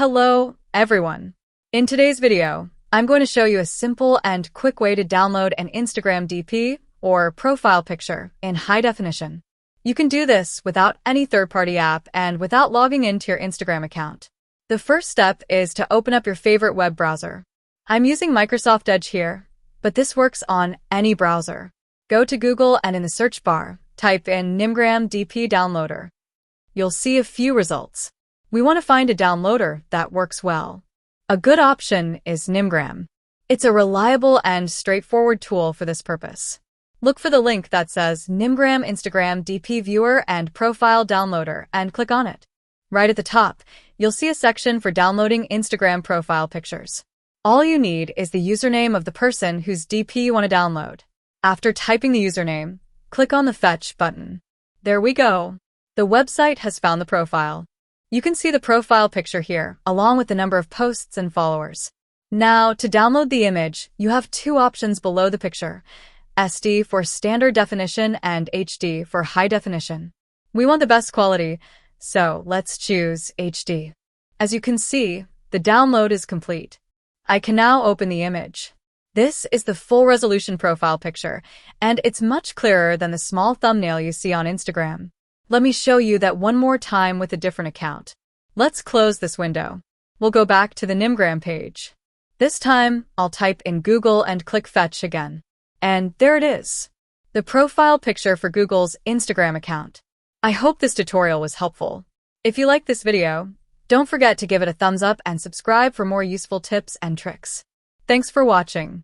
Hello, everyone. In today's video, I'm going to show you a simple and quick way to download an Instagram DP or profile picture in high definition. You can do this without any third-party app and without logging into your Instagram account. The first step is to open up your favorite web browser. I'm using Microsoft Edge here, but this works on any browser. Go to Google and in the search bar, type in NymGram DP Downloader. You'll see a few results. We want to find a downloader that works well. A good option is NymGram. It's a reliable and straightforward tool for this purpose. Look for the link that says NymGram Instagram DP Viewer and Profile Downloader and click on it. Right at the top, you'll see a section for downloading Instagram profile pictures. All you need is the username of the person whose DP you want to download. After typing the username, click on the Fetch button. There we go. The website has found the profile. You can see the profile picture here, along with the number of posts and followers. Now, to download the image, you have two options below the picture: SD for standard definition and HD for high definition. We want the best quality, so let's choose HD. As you can see, the download is complete. I can now open the image. This is the full resolution profile picture, and it's much clearer than the small thumbnail you see on Instagram. Let me show you that one more time with a different account. Let's close this window. We'll go back to the NymGram page. This time, I'll type in Google and click Fetch again. And there it is. The profile picture for Google's Instagram account. I hope this tutorial was helpful. If you like this video, don't forget to give it a thumbs up and subscribe for more useful tips and tricks. Thanks for watching.